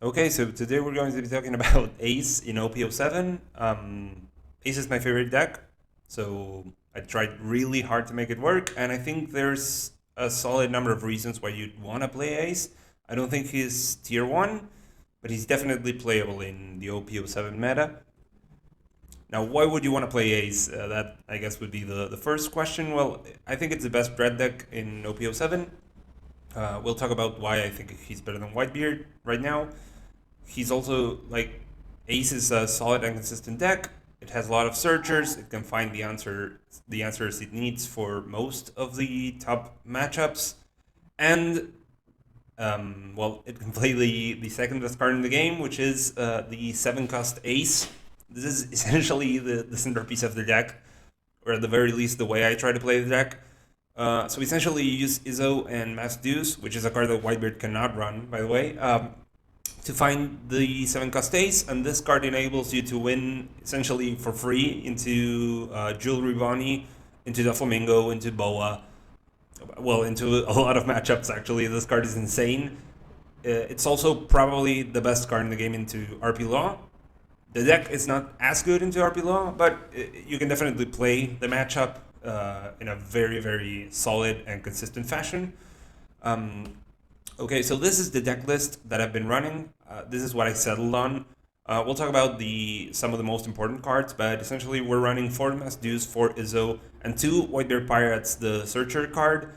Okay, so today we're going to be talking about Ace in OP-07. Ace is my favorite deck, so I tried really hard to make it work, and I think there's a solid number of reasons why you'd want to play Ace. I don't think he's tier 1, but he's definitely playable in the OP-07 meta. Now, why would you want to play Ace? That, I guess, would be the first question. Well, I think it's the best red deck in OP-07. We'll talk about why I think he's better than Whitebeard right now. He's also like Ace is a solid and consistent deck. It has a lot of searchers. It can find the answers it needs for most of the top matchups, and it can play the second best card in the game, which is the 7-cost Ace. This is essentially the centerpiece of the deck, or at the very least the way I try to play the deck. So essentially, you use Izzo and Mass Deuce, which is a card that Whitebeard cannot run, by the way, to find the 7-cost Ace, and this card enables you to win essentially for free into Jewelry Bonney, into Doflamingo, into Boa, well, into a lot of matchups actually. This card is insane. It's also probably the best card in the game into RP Law. The deck is not as good into RP Law, but you can definitely play the matchup in a very, very solid and consistent fashion. Okay, so this is the deck list that I've been running. This is what I settled on. We'll talk about some of the most important cards, but essentially we're running 4 Mass Deuce, 4 Izzo, and 2 Whitebeard Pirates, the Searcher card,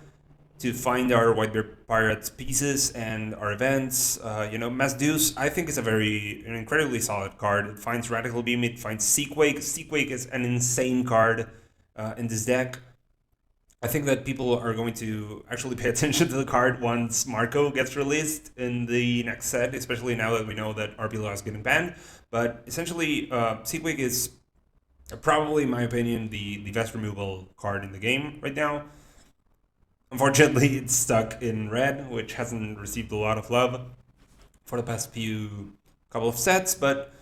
to find our Whitebeard Pirates pieces and our events. Mass Deuce, I think, is an incredibly solid card. It finds Radical Beam, it finds Sequake. Sequake is an insane card in this deck. I think that people are going to actually pay attention to the card once Marco gets released in the next set, especially now that we know that RP Law is getting banned. But essentially, Sequake is probably, in my opinion, the best removal card in the game right now. Unfortunately, it's stuck in red, which hasn't received a lot of love for the past couple of sets, but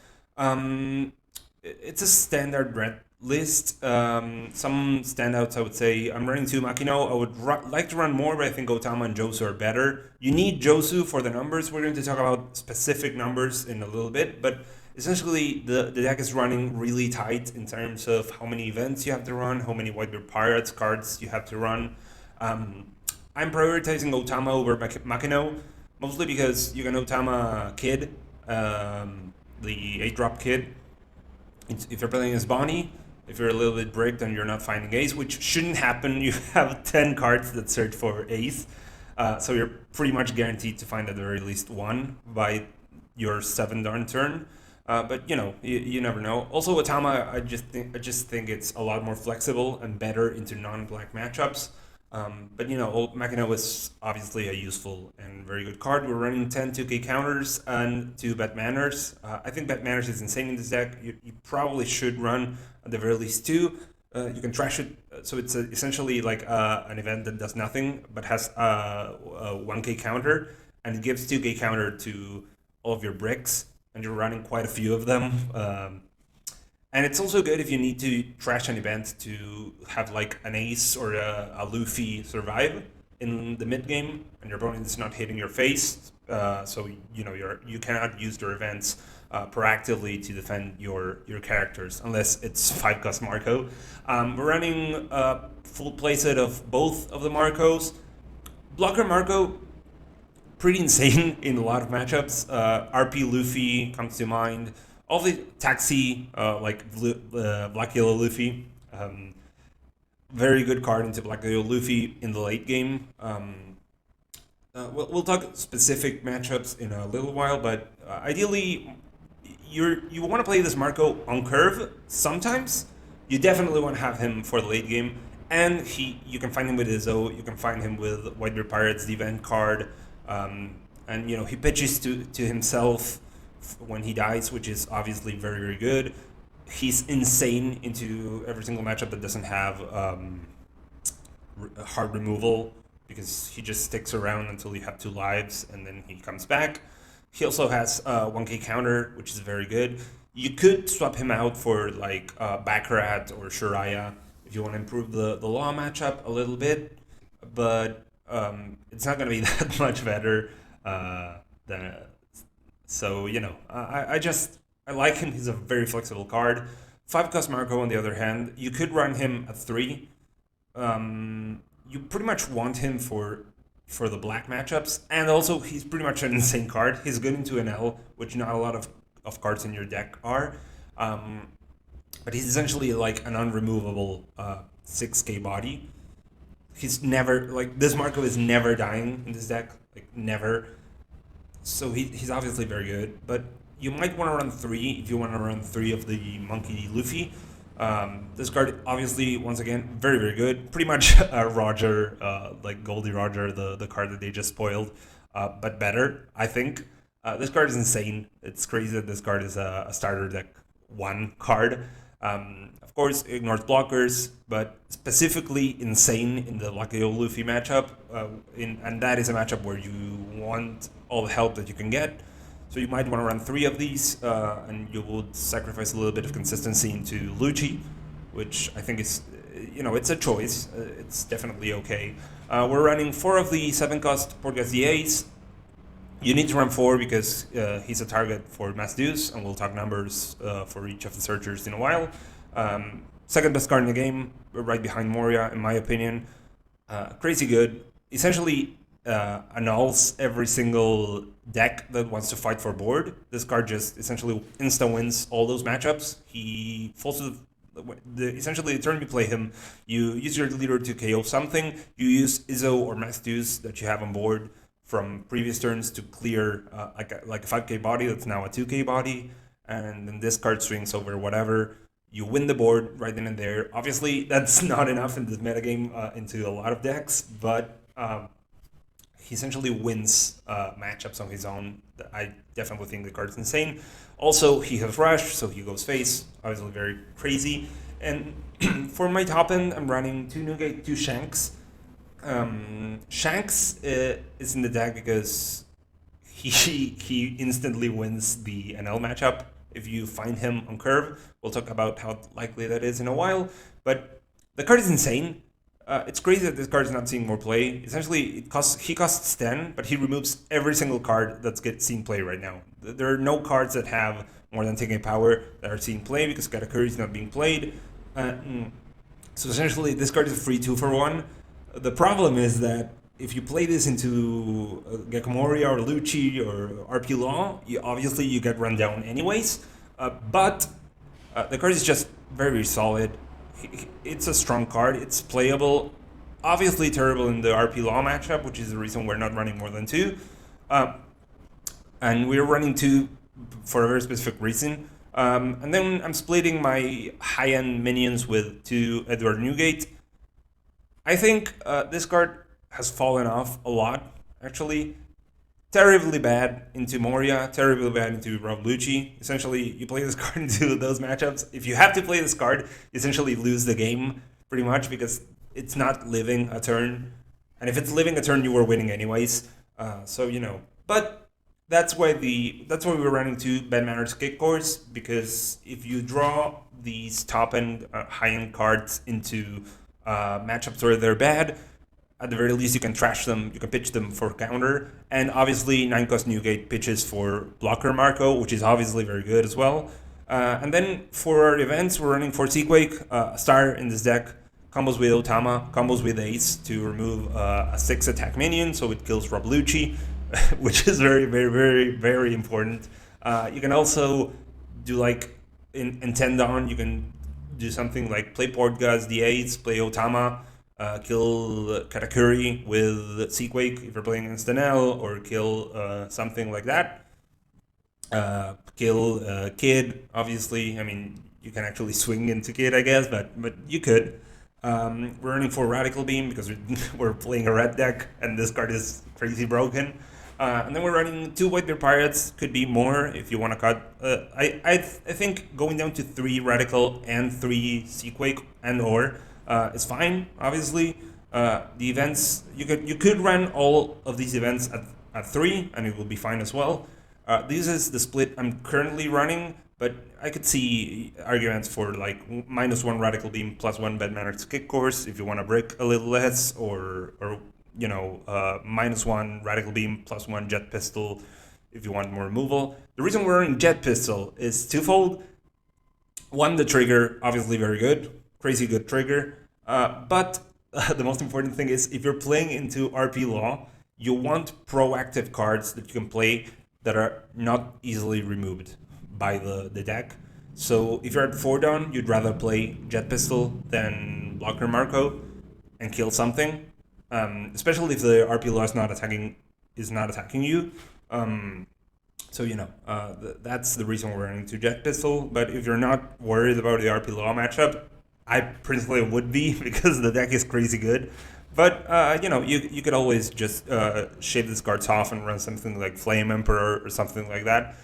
it's a standard red list. Some standouts, I would say, I'm running 2 Makino. I would like to run more, but I think Otama and Josu are better. You need Josu for the numbers. We're going to talk about specific numbers in a little bit, but essentially the deck is running really tight in terms of how many events you have to run, how many Whitebeard Pirates cards you have to run. I'm prioritizing Otama over Makino, mostly because you can Otama Kid, the 8-drop Kid, if you're playing as Bonney. If you're a little bit bricked and you're not finding Ace, which shouldn't happen, you have 10 cards that search for Ace. So you're pretty much guaranteed to find at the very least one by your 7th turn. But you never know. Also, Otama, I just think it's a lot more flexible and better into non-black matchups. But Makino is obviously a useful and very good card. We're running 10 2k counters and 2 Bet Manners. I think Bet Manners is insane in this deck. You probably should run at the very least 2. You can trash it, so it's essentially like an event that does nothing but has a 1k counter, and it gives 2k counter to all of your bricks, and you're running quite a few of them. And it's also good if you need to trash an event to have like an Ace or a Luffy survive in the mid game, and your opponent is not hitting your face. So you cannot use your events proactively to defend your characters unless it's 5-cost Marco. We're running a full playset of both of the Marcos. Blocker Marco, pretty insane in a lot of matchups. RP Luffy comes to mind. All the taxi, Black Yellow Luffy, very good card into Black Yellow Luffy in the late game. We'll talk specific matchups in a little while, but ideally, you want to play this Marco on curve. Sometimes you definitely want to have him for the late game, and you can find him with Izzo, you can find him with Whitebeard Pirates, the event card, and he pitches to himself when he dies, which is obviously very, very good. He's insane into every single matchup that doesn't have hard removal, because he just sticks around until you have 2 lives and then he comes back. He also has 1k counter, which is very good. You could swap him out for like Baccarat or Shiraya if you want to improve the law matchup a little bit, but it's not going to be that much better than So, I like him. He's a very flexible card. 5 cost Marco, on the other hand, you could run him at 3. You pretty much want him for the black matchups, and also he's pretty much an insane card. He's good into Enel, which not a lot of cards in your deck are. Um, but he's essentially like an unremovable 6k body. He's never, like, this Marco is never dying in this deck, like, never. So he's obviously very good, but you might want to run 3 if you want to run 3 of the Monkey Luffy. This card, obviously, once again, very, very good. Pretty much Roger, like Goldie Roger, the card that they just spoiled, but better, I think. This card is insane. It's crazy that this card is a starter deck 1 card. Of course, ignores blockers, but specifically insane in the Lucky Luffy matchup. And that is a matchup where you want all the help that you can get. So you might want to run 3 of these, and you would sacrifice a little bit of consistency into Lucci, which I think is, it's a choice. It's definitely okay. We're running 4 of the 7 cost Portgas DAs. You need to run 4 because he's a target for Mass Deuce, and we'll talk numbers for each of the searchers in a while. Second best card in the game, right behind Moria, in my opinion. Crazy good. Essentially annuls every single deck that wants to fight for board. This card just essentially insta wins all those matchups. He falls to essentially the turn you play him, you use your leader to KO something. You use Izzo or Mass Deuce that you have on board from previous turns to clear like a 5k body that's now a 2k body, and then this card swings over whatever. You win the board right then and there. Obviously, that's not enough in this metagame into a lot of decks, but he essentially wins matchups on his own. I definitely think the card's insane. Also, he has Rush, so he goes face. Obviously, very crazy. And for my top end, I'm running 2 Nugate, 2 Shanks. Shanks is in the deck because he instantly wins the NL matchup if you find him on curve. We'll talk about how likely that is in a while. But the card is insane. It's crazy that this card is not seeing more play. Essentially, he costs 10, but he removes every single card that's seeing play right now. There are no cards that have more than 10k power that are seeing play because Katakuri is not being played. So essentially, this card is a free 2-for-1. The problem is that if you play this into Gecko Moria or Lucci or RP Law, you get run down anyways. But the card is just very, very solid. It's a strong card. It's playable. Obviously terrible in the RP Law matchup, which is the reason we're not running more than 2. And we're running 2 for a very specific reason. And then I'm splitting my high-end minions with 2 Edward Newgate. I think this card has fallen off a lot, actually. Terribly bad into Moria, terribly bad into Rob Lucci. Essentially, you play this card into those matchups. If you have to play this card, you essentially lose the game, pretty much, because it's not living a turn. And if it's living a turn, you were winning anyways. But that's why we're running 2 bad manners kick cores, because if you draw these top-end, high-end cards into matchups where they're bad, at the very least you can trash them, you can pitch them for counter, and obviously 9 cost Newgate pitches for blocker Marco, which is obviously very good as well. And then for our events, we're running for Seaquake, a star in this deck, combos with Otama, combos with Ace to remove a 6 attack minion, so it kills Rob Lucci, which is very, very, very, very important. You can also do like in Tendon, you can do something like play Portgas D8s, play Otama, kill Katakuri with Seaquake if you're playing against Enel, or kill something like that. Kill Kid, obviously. I mean, you can actually swing into Kid, I guess, but you could. We're running for Radical Beam because we're playing a red deck, and this card is crazy broken. And then we're running 2 Whitebeard Pirates. Could be more if you want to cut. I think going down to 3 Radical and 3 Seaquake and or is fine. Obviously, the events you could run all of these events at 3, and it will be fine as well. This is the split I'm currently running, but I could see arguments for like -1 Radical Beam, +1 Bad Manners Kick Course if you want to break a little less, or -1 Radical Beam, +1 Jet Pistol if you want more removal. The reason we're running Jet Pistol is twofold. One, the trigger, obviously very good, crazy good trigger. But the most important thing is if you're playing into RP Law, you want proactive cards that you can play that are not easily removed by the deck. So if you're at 4 down, you'd rather play Jet Pistol than Blocker Marco and kill something. Especially if the RP Law is not attacking you. So that's the reason we're running to Jet Pistol. But if you're not worried about the RP Law matchup, I personally would be because the deck is crazy good. But you could always just shave these cards off and run something like Flame Emperor or something like that.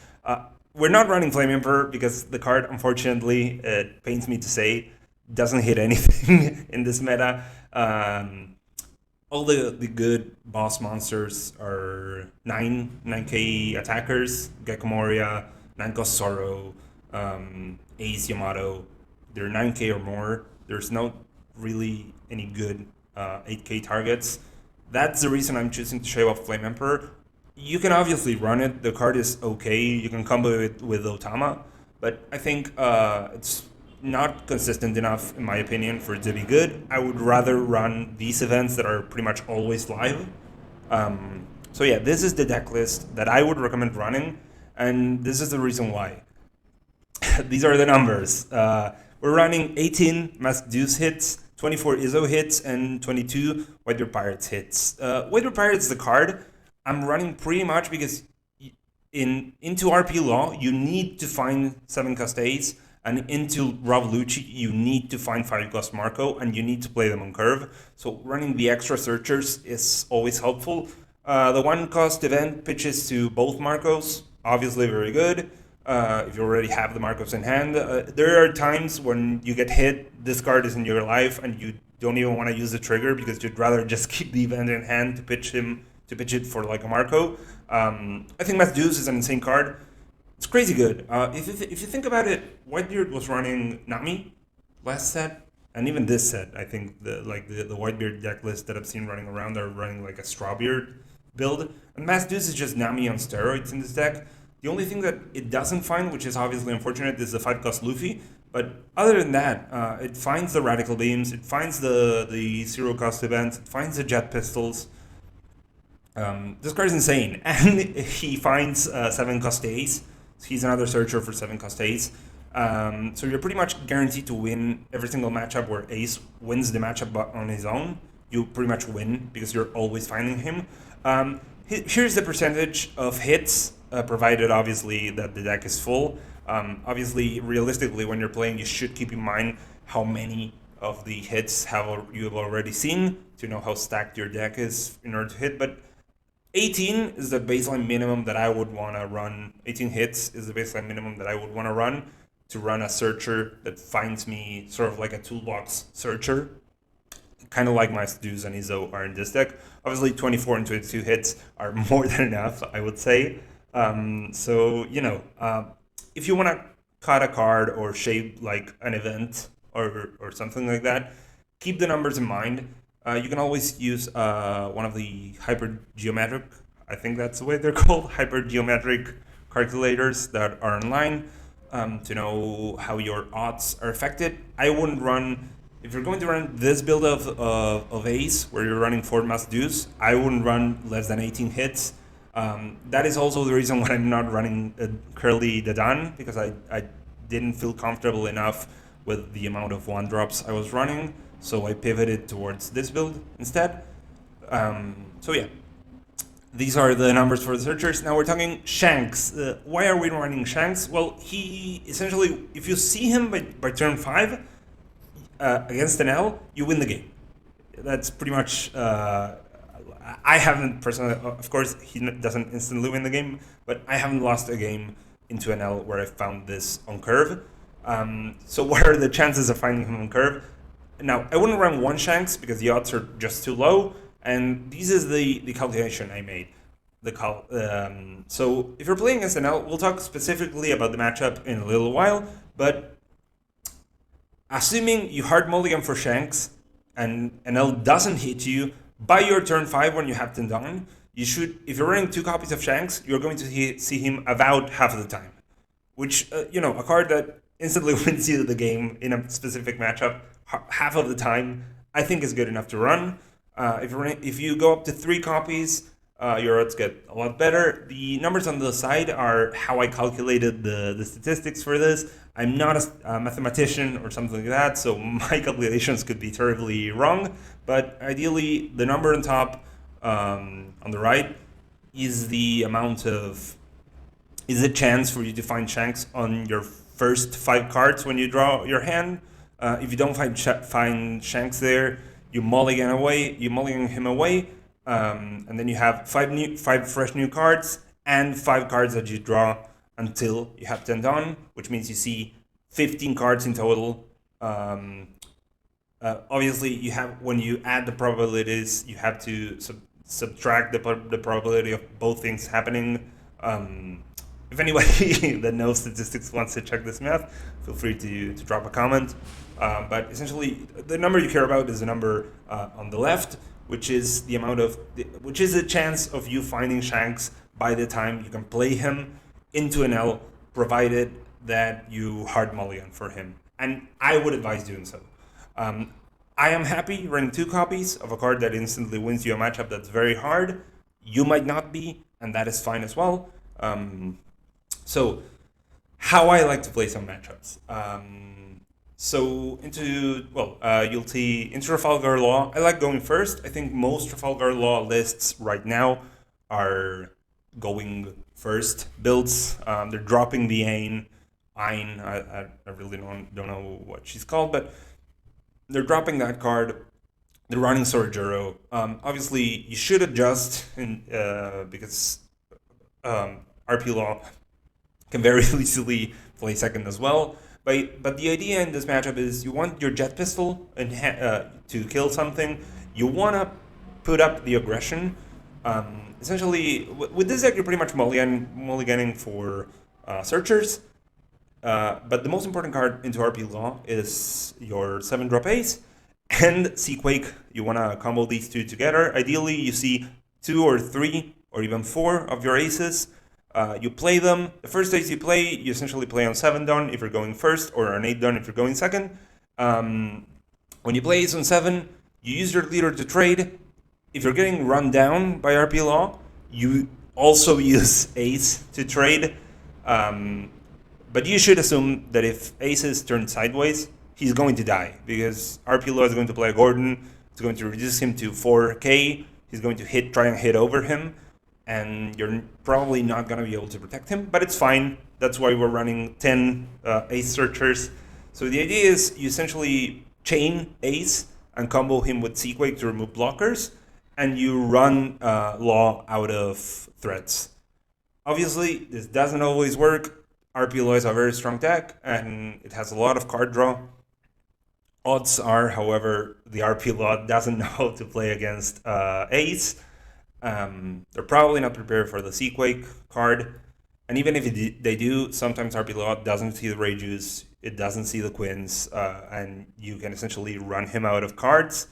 We're not running Flame Emperor because the card, unfortunately, it pains me to say, doesn't hit anything in this meta. All the good boss monsters are 9k attackers. Gecko Moria, 9-cost Sorrow, Ace Yamato. They're 9k or more. There's not really any good 8k targets. That's the reason I'm choosing to shave off Flame Emperor. You can obviously run it. The card is okay. You can combo it with Otama. But I think it's not consistent enough, in my opinion, for it to be good. I would rather run these events that are pretty much always live. So yeah, this is the deck list that I would recommend running, and this is the reason why. These are the numbers. We're running 18 Masked Deuce hits, 24 Izzo hits, and 22 Whitebeard Pirates hits. Whitebeard Pirates, the card, I'm running pretty much because into RP Law, you need to find 7-cost Ace, and into Rob Lucci, you need to find 5-cost Marco, and you need to play them on curve. So running the extra searchers is always helpful. The 1-cost event pitches to both Marcos, obviously very good. If you already have the Marcos in hand. There are times when you get hit, this card is in your life, and you don't even want to use the trigger because you'd rather just keep the event in hand to pitch it for like a Marco. I think Masked Deuce is an insane card. It's crazy good. If you think about it, Whitebeard was running Nami last set, and even this set. I think the Whitebeard deck list that I've seen running around are running like a Strawbeard build, and Masked Deuce is just Nami on steroids in this deck. The only thing that it doesn't find, which is obviously unfortunate, is the 5-cost Luffy. But other than that, it finds the Radical Beams, it finds the 0-cost events, it finds the Jet Pistols. This card is insane, and he finds 7-cost Ace. He's another searcher for 7-cost Ace. So you're pretty much guaranteed to win every single matchup where Ace wins the matchup on his own. You pretty much win because you're always finding him. Here's the percentage of hits, provided obviously that the deck is full. Obviously, realistically, when you're playing, you should keep in mind how many of the hits you have already seen to know how stacked your deck is in order to hit. But 18 is the baseline minimum that I would want to run. 18 hits is the baseline minimum that I would want to run a searcher that finds me sort of like a toolbox searcher. Kind of like my Deuce and Izzo are in this deck. Obviously, 24 and 22 hits are more than enough, I would say. If you want to cut a card or shape like an event or something like that, keep the numbers in mind. You can always use one of the hypergeometric, I think that's the way they're called, hypergeometric calculators that are online to know how your odds are affected. I wouldn't run, if you're going to run this build of Ace, where you're running 4 Masked Deuce, I wouldn't run less than 18 hits. That is also the reason why I'm not running Curly Dadan, because I didn't feel comfortable enough with the amount of 1-drops I was running, so I pivoted towards this build instead. So yeah, these are the numbers for the searchers. Now we're talking Shanks. Why are we running Shanks? Well, he essentially, if you see him by turn 5 against Enel, you win the game. That's pretty much... I haven't personally, of course, he doesn't instantly win the game, but I haven't lost a game into Enel where I found this on curve. So what are the chances of finding him on curve? Now, I wouldn't run 1 Shanks because the odds are just too low, and this is the calculation I made. So if you're playing against Enel, we'll talk specifically about the matchup in a little while, but assuming you hard mulligan for Shanks and Enel doesn't hit you by your turn 5 when you have 10 down, you should, if you're running 2 copies of Shanks, you're going to see him about half of the time, which a card that instantly wins you the game in a specific matchup half of the time, I think is good enough to run. If you go up to 3 copies, your odds get a lot better. The numbers on the side are how I calculated the statistics for this. I'm not a mathematician or something like that, so my calculations could be terribly wrong. But ideally, the number on top, on the right, is the chance for you to find Shanks on your first 5 cards when you draw your hand. If you don't find Shanks there, you mulligan him away, and then you have 5 fresh new cards and 5 cards that you draw until you have 10 done, which means you see 15 cards in total. Obviously, when you add the probabilities, you have to subtract the probability of both things happening. If anybody that knows statistics wants to check this math, feel free to drop a comment. But essentially, the number you care about is the number on the left, which is the chance of you finding Shanks by the time you can play him into an L, provided that you hard mulligan for him. And I would advise doing so. I am happy running 2 copies of a card that instantly wins you a matchup that's very hard. You might not be, and that is fine as well. So, how I like to play some matchups. You'll see into Trafalgar Law. I like going first. I think most Trafalgar Law lists right now are going first builds. They're dropping the Ain. I really don't know what she's called, but they're dropping that card. They're running Sorajuro. Obviously, you should adjust because RP Law can very easily play second as well. But the idea in this matchup is you want your jet pistol to kill something. You want to put up the aggression. Essentially, with this deck, you're pretty much mulliganing for searchers. But the most important card into RP Law is your 7-drop ace and Seaquake. You want to combo these two together. Ideally, you see 2 or 3 or even 4 of your aces. You play them. The first ace you play, you essentially play on 7 done if you're going first, or on 8 done if you're going second. When you play ace on 7, you use your leader to trade. If you're getting run down by RP Law, you also use ace to trade. But you should assume that if aces turn sideways, he's going to die, because RP Law is going to play a Gordon. It's going to reduce him to 4k. He's going to try and hit over him, and you're probably not going to be able to protect him, but it's fine. That's why we're running 10 ace searchers. So the idea is you essentially chain ace and combo him with Seaquake to remove blockers, and you run Law out of threats. Obviously, this doesn't always work. RP Law is a very strong deck, and it has a lot of card draw. Odds are, however, the RP Law doesn't know how to play against ace. They're probably not prepared for the Seaquake card. And even if they do, sometimes RP Law doesn't see the Reijus, it doesn't see the Quins, and you can essentially run him out of cards.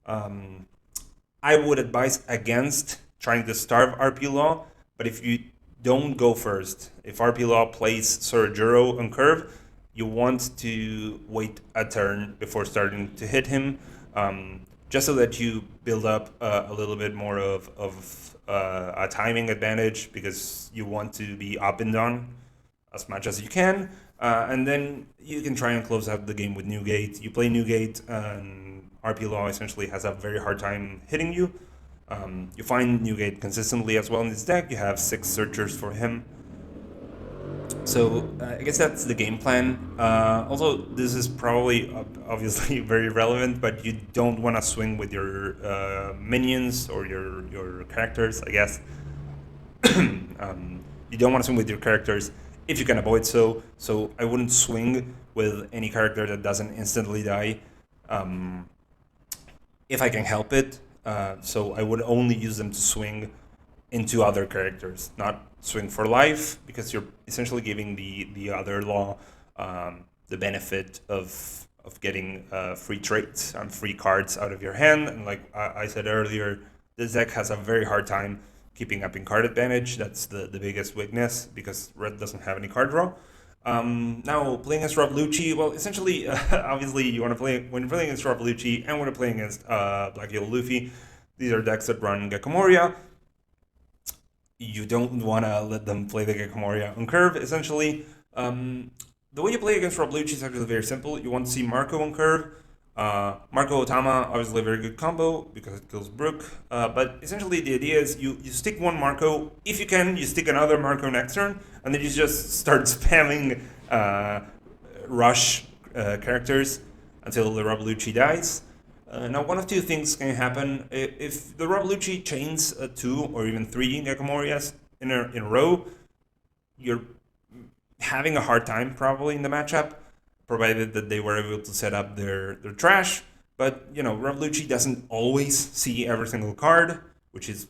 I would advise against trying to starve RP Law, but if you don't go first, if RP Law plays Sorajuro on curve, you want to wait a turn before starting to hit him, just so that you build up a little bit more of a timing advantage, because you want to be up and down as much as you can, and then you can try and close out the game with Newgate. You play Newgate, and RP Law essentially has a very hard time hitting you. You find Newgate consistently as well in this deck. You have 6 searchers for him. So I guess that's the game plan. Also, this is probably obviously very relevant, but you don't want to swing with your minions or your characters, I guess. You don't want to swing with your characters if you can avoid so. So I wouldn't swing with any character that doesn't instantly die if I can help it. So I would only use them to swing into other characters, not swing for life, because you're essentially giving the other Law the benefit of getting free traits and free cards out of your hand. And like I said earlier, this deck has a very hard time keeping up in card advantage. That's the biggest weakness because red doesn't have any card draw. Now, playing against Lucci, well, essentially, obviously, you want to play when you're playing against Lucci and when you're playing against Black Yellow Luffy. These are decks that run Gecko Moria. You don't want to let them play the Gecko Moria on curve, essentially. The way you play against Lucci is actually very simple. You want to see Marco on curve. Marco Otama, obviously a very good combo because it kills Brook. But essentially the idea is you stick one Marco. If you can, you stick another Marco next turn. And then you just start spamming rush characters until the Lucci dies. Now, one of two things can happen. If the Lucci chains 2 or even 3 Gecko Morias in a row, you're having a hard time probably in the matchup, provided that they were able to set up their trash. But, Lucci doesn't always see every single card, which is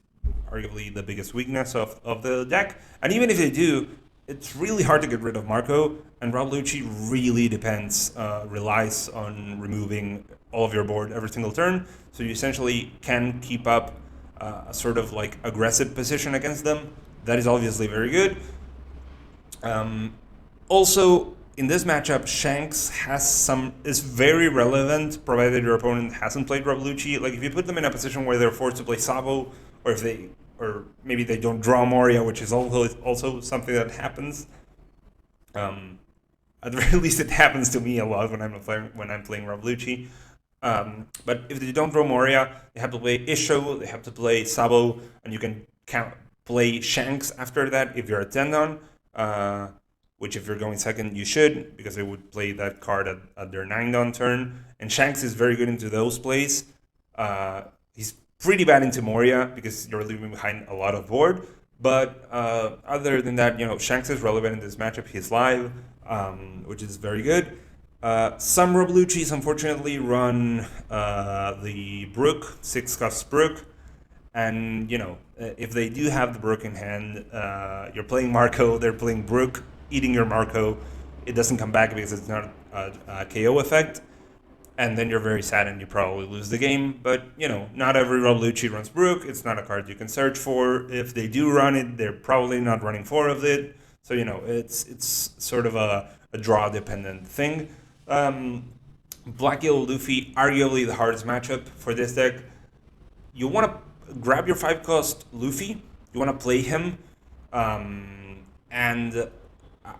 arguably the biggest weakness of the deck. And even if they do, it's really hard to get rid of Marco, and Lucci really relies on removing all of your board every single turn, so you essentially can keep up a sort of like aggressive position against them. That is obviously very good. Also, in this matchup, Shanks is very relevant, provided your opponent hasn't played Lucci. Like, if you put them in a position where they're forced to play Sabo, or maybe they don't draw Moria, which is also something that happens. At the very least, it happens to me a lot when I'm playing Lucci. But if they don't draw Moria, they have to play Isho, they have to play Sabo, and you can play Shanks after that if you're a Tendon. Which if you're going second, you should, because they would play that card at their 9-don turn. And Shanks is very good into those plays. He's pretty bad into Moria, because you're leaving behind a lot of board. But other than that, Shanks is relevant in this matchup. He's live, which is very good. Some Luccis, unfortunately, run the Brook, 6-cost Brook. And, if they do have the Brook in hand, you're playing Marco, they're playing Brook, eating your Marco, it doesn't come back because it's not a KO effect, and then you're very sad and you probably lose the game. But, not every Lucci runs Brook. It's not a card you can search for. If they do run it, they're probably not running 4 of it. So, it's sort of a draw-dependent thing. Black Yellow Luffy, arguably the hardest matchup for this deck. You want to grab your 5-cost Luffy, you want to play him, and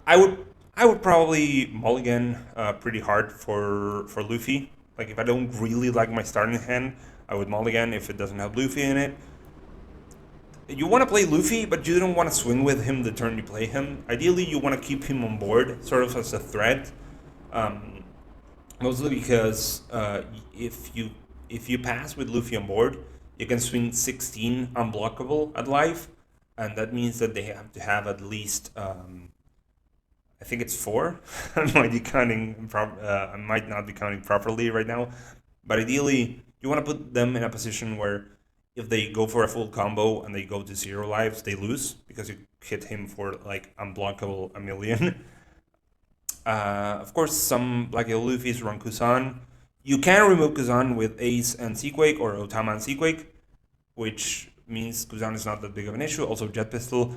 I would probably mulligan pretty hard for Luffy. Like, if I don't really like my starting hand, I would mulligan if it doesn't have Luffy in it. You want to play Luffy, but you don't want to swing with him the turn you play him. Ideally, you want to keep him on board, sort of as a threat. Mostly because if you pass with Luffy on board, you can swing 16 unblockable at life, and that means that they have to have at least I think it's 4. I might not be counting properly right now, but ideally you want to put them in a position where if they go for a full combo and they go to 0 lives, they lose because you hit him for like unblockable a million. Of course, some Black Yellow Luffys run Kuzan. You can remove Kuzan with Ace and Seaquake or Otama and Seaquake, which means Kuzan is not that big of an issue. Also Jet Pistol.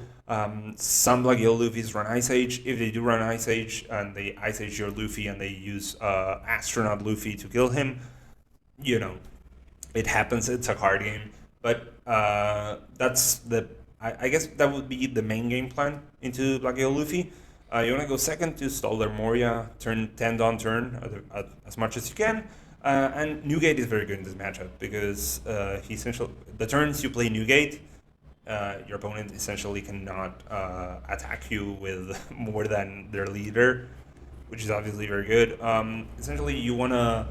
Some Black Yellow Luffys run Ice Age. If they do run Ice Age and they Ice Age your Luffy and they use Astronaut Luffy to kill him, it happens. It's a card game. But that's I guess that would be the main game plan into Black Yellow Luffy. You want to go second to stall their Moria, turn 10-don turn as much as you can. And Newgate is very good in this matchup because the turns you play Newgate, your opponent essentially cannot attack you with more than their leader, which is obviously very good. Essentially, you want to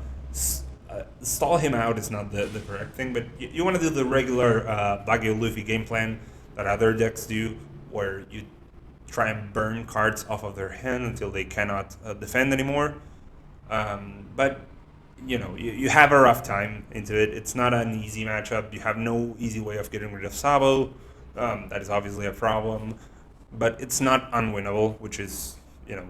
stall him out is not the correct thing, but you want to do the regular Black Yellow Luffy game plan that other decks do, where you try and burn cards off of their hand until they cannot defend anymore. But you have a rough time into it. It's not an easy matchup. You have no easy way of getting rid of Sabo. That is obviously a problem, but it's not unwinnable, which is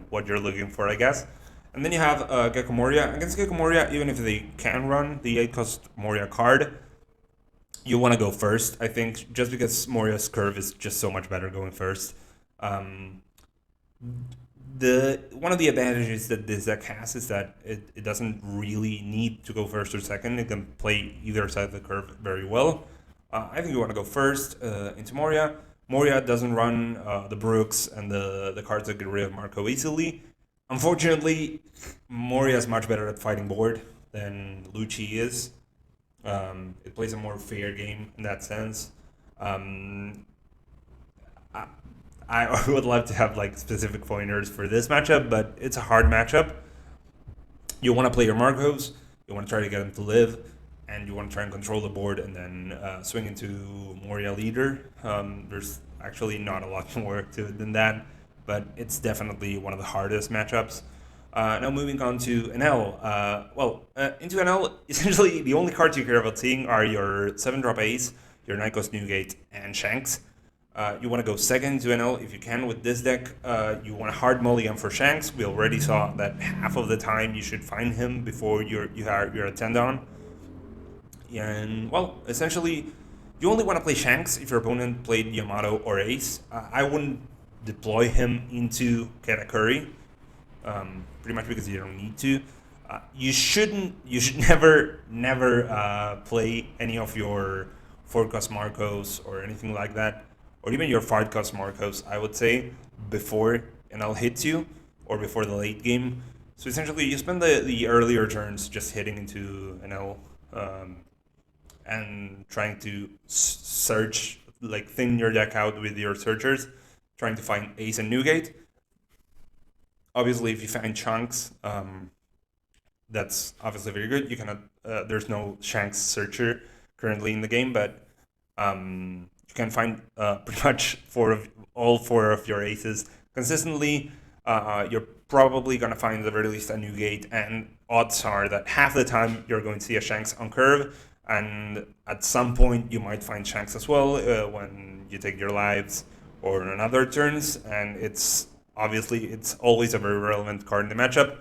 what you're looking for, I guess. And then you have Gecko Moria. Against Gecko Moria, even if they can run the 8-cost Moria card, you want to go first, I think, just because Moria's curve is just so much better going first. Um, the one of the advantages that this deck has is that it doesn't really need to go first or second. It can play either side of the curve very well. I think you want to go first into Moria. Moria doesn't run the Brooks and the cards that get rid of Marco easily. Unfortunately, Moria is much better at fighting board than Lucci is. It plays a more fair game in that sense. I, I would love to have like specific pointers for this matchup, but it's a hard matchup. You want to play your Marcos, you want to try to get them to live, and you want to try and control the board and then swing into Moria leader. There's actually not a lot more to it than that, but it's definitely one of the hardest matchups. Now moving on to Enel. Into Enel, essentially the only cards you care about seeing are your 7-drop Ace, your Nikos Newgate, and Shanks. You want to go second to Enel if you can with this deck. You want a hard mulligan for Shanks. We already saw that half of the time you should find him before you're a 10-down. And, well, essentially, you only want to play Shanks if your opponent played Yamato or Ace. I wouldn't deploy him into Katakuri. Pretty much because you don't need to. You should never play any of your 4-cost Marcos or anything like that, or even your 5-cost Marcos, I would say, before Enel hits you, or before the late game. So essentially, you spend the earlier turns just hitting into Enel, and trying to search, like thin your deck out with your searchers, trying to find Ace and Newgate. Obviously, if you find Shanks, that's obviously very good. You cannot. There's no Shanks searcher currently in the game, but you can find pretty much all four of your aces consistently. You're probably gonna find at the very least a Newgate, and odds are that half the time you're going to see a Shanks on curve, and at some point you might find Shanks as well when you take your lives or on other turns, and it's always a very relevant card in the matchup.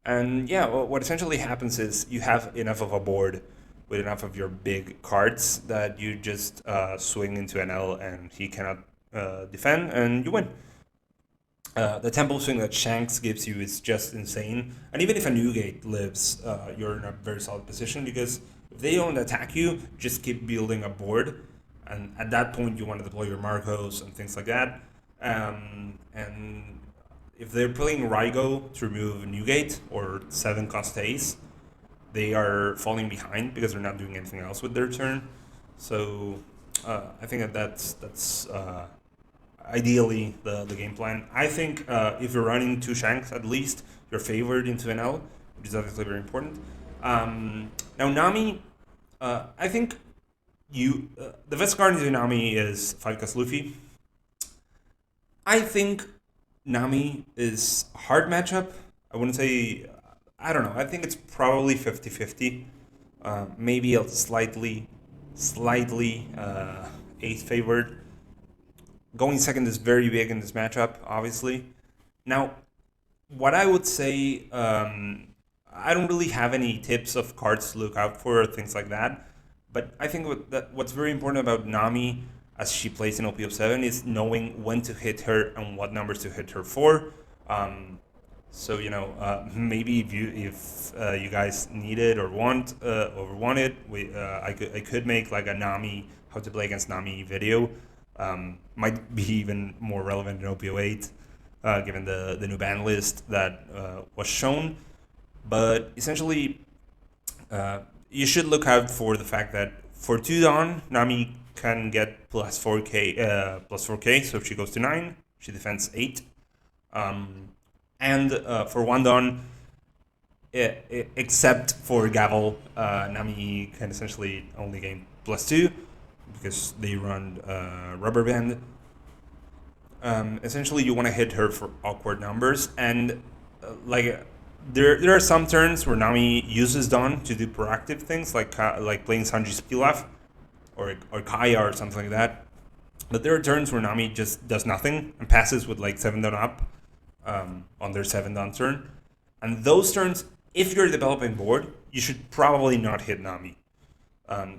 And yeah, what essentially happens is you have enough of a board with enough of your big cards that you just swing into Enel and he cannot defend, and you win. The tempo swing that Shanks gives you is just insane. And even if a Newgate lives, you're in a very solid position, because if they don't attack you, just keep building a board. And at that point, you want to deploy your Marcos and things like that. And if they're playing Reiju to remove Newgate or 7-cost Ace, they are falling behind because they're not doing anything else with their turn. So I think that's ideally the game plan. I think if you're running 2 Shanks at least, you're favored into Enel, which is obviously very important. Now Nami, I think the best card into Nami is 5-cost Luffy. I think Nami is a hard matchup. I wouldn't say, I don't know. I think it's probably 50-50. Maybe a slightly Ace favored. Going second is very big in this matchup, obviously. Now, what I would say, I don't really have any tips of cards to look out for or things like that. But I think what's very important about Nami as she plays in OP-07 is knowing when to hit her and what numbers to hit her for. So maybe if you guys need it or want it, I could make like a Nami how to play against Nami video. Might be even more relevant in OP-08 given the new ban list that was shown. But essentially, you should look out for the fact that for 2 Dawn, Nami can get plus 4k, so if she goes to 9, she defends 8. And for 1 Dawn, except for Gavel, Nami can essentially only gain plus 2 because they run Rubber Band. Essentially, you want to hit her for awkward numbers, and there are some turns where Nami uses Dawn to do proactive things, like playing Sanji's Pilaf or Kaya or something like that. But there are turns where Nami just does nothing and passes with like 7 down up on their 7 down turn. And those turns, if you're developing board, you should probably not hit Nami.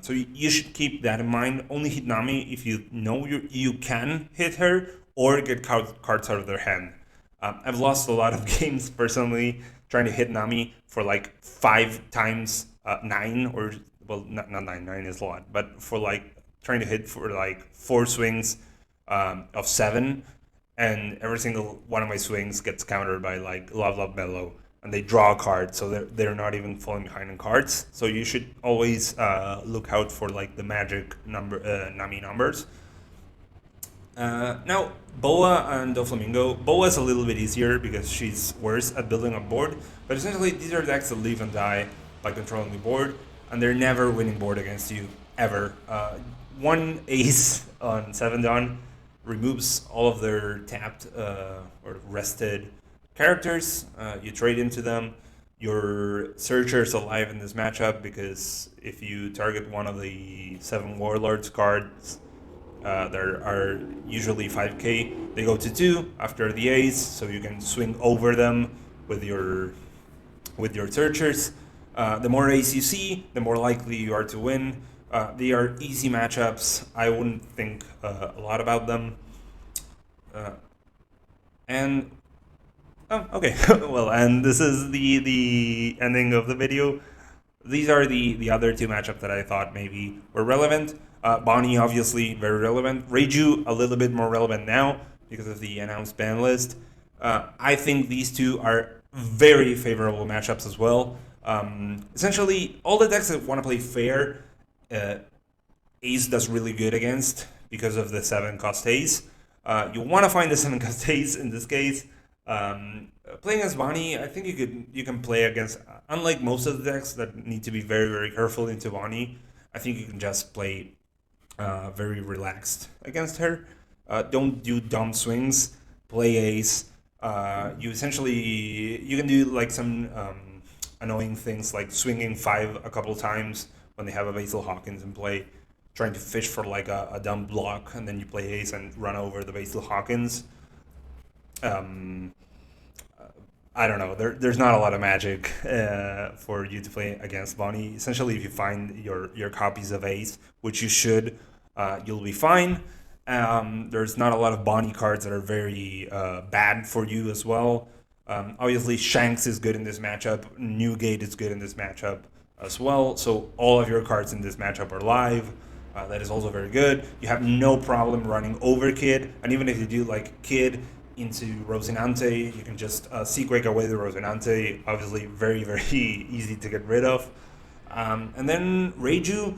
So you should keep that in mind. Only hit Nami if you know you can hit her or get cards out of their hand. I've lost a lot of games personally trying to hit Nami for like 5 times 9, or well, not 9. 9 is a lot, but for like trying to hit for like 4 swings of 7, and every single one of my swings gets countered by like Love Mellow, and they draw a card, so they're not even falling behind in cards. So you should always look out for like the magic Nami numbers. Now, Boa and Doflamingo. Boa is a little bit easier because she's worse at building a board, but essentially these are decks that live and die by controlling the board, and they're never winning board against you, ever. One ace on 7 Dawn removes all of their tapped or rested characters. You trade into them. Your Searcher's alive in this matchup because if you target one of the 7 Warlords cards, there are usually 5k. They go to 2 after the ace, so you can swing over them with your Searchers. The more ace you see, the more likely you are to win. They are easy matchups. I wouldn't think a lot about them. And oh, okay. Well, and this is the ending of the video. These are the other 2 matchups that I thought maybe were relevant. Bonney, obviously, very relevant. Reiju, a little bit more relevant now because of the announced ban list. I think these 2 are very favorable matchups as well. Essentially, all the decks that want to play fair, Ace does really good against because of the 7 cost Ace. You want to find the 7 cost Ace in this case. Playing as Bonney, I think you can play against, unlike most of the decks that need to be very, very careful into Bonney, I think you can just play very relaxed against her. Don't do dumb swings. Play Ace. You can do like some annoying things like swinging 5 a couple times when they have a Basil Hawkins in play, trying to fish for like a dumb block, and then you play Ace and run over the Basil Hawkins. I don't know. There's not a lot of magic for you to play against Bonney. Essentially, if you find your copies of Ace, which you should, you'll be fine. There's not a lot of Bonney cards that are very bad for you as well. Obviously, Shanks is good in this matchup. Newgate is good in this matchup as well. So all of your cards in this matchup are live. That is also very good. You have no problem running over Kid, and even if you do like Kid into Rocinante, you can just Sequake away the Rocinante. Obviously, very, very easy to get rid of. And then Reiju,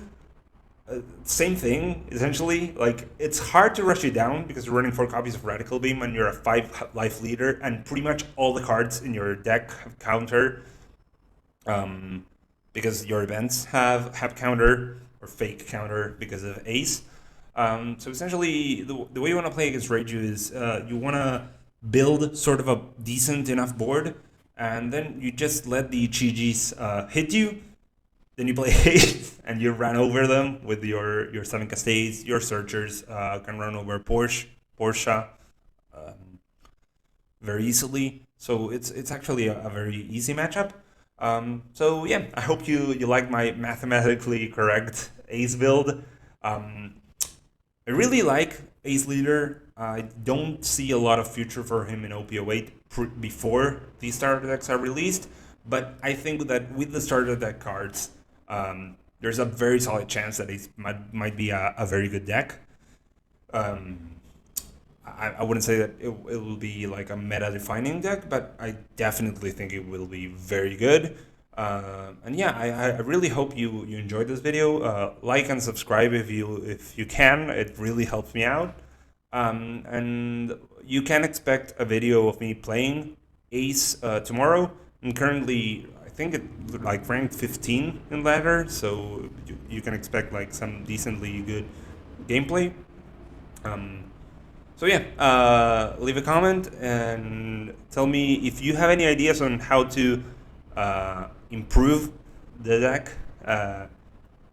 same thing, essentially. Like, it's hard to rush you down because you're running 4 copies of Radical Beam and you're a 5 life leader, and pretty much all the cards in your deck have counter. Because your events have counter, or fake counter because of Ace. So essentially, the way you want to play against Reiju is you want to build sort of a decent enough board, and then you just let the Chi-Jis hit you. Then you play Ace, and you run over them with your 7 Cascades. Your Searchers can run over Porsche very easily. So it's actually a very easy matchup. So yeah, I hope you like my mathematically correct Ace build. I really like Ace Leader. I don't see a lot of future for him in OP-08 before these starter decks are released, but I think that with the starter deck cards, there's a very solid chance that Ace might be a very good deck. I wouldn't say that it will be like a meta-defining deck, but I definitely think it will be very good. And yeah, I really hope you enjoyed this video. Like and subscribe if you can. It really helps me out. And you can expect a video of me playing Ace tomorrow. I'm currently, I think it like ranked 15 in ladder, so you can expect like some decently good gameplay. So yeah, leave a comment and tell me if you have any ideas on how to improve the deck,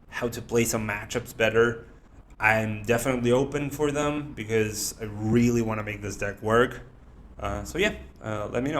how to play some matchups better. I'm definitely open for them because I really want to make this deck work. So yeah, let me know.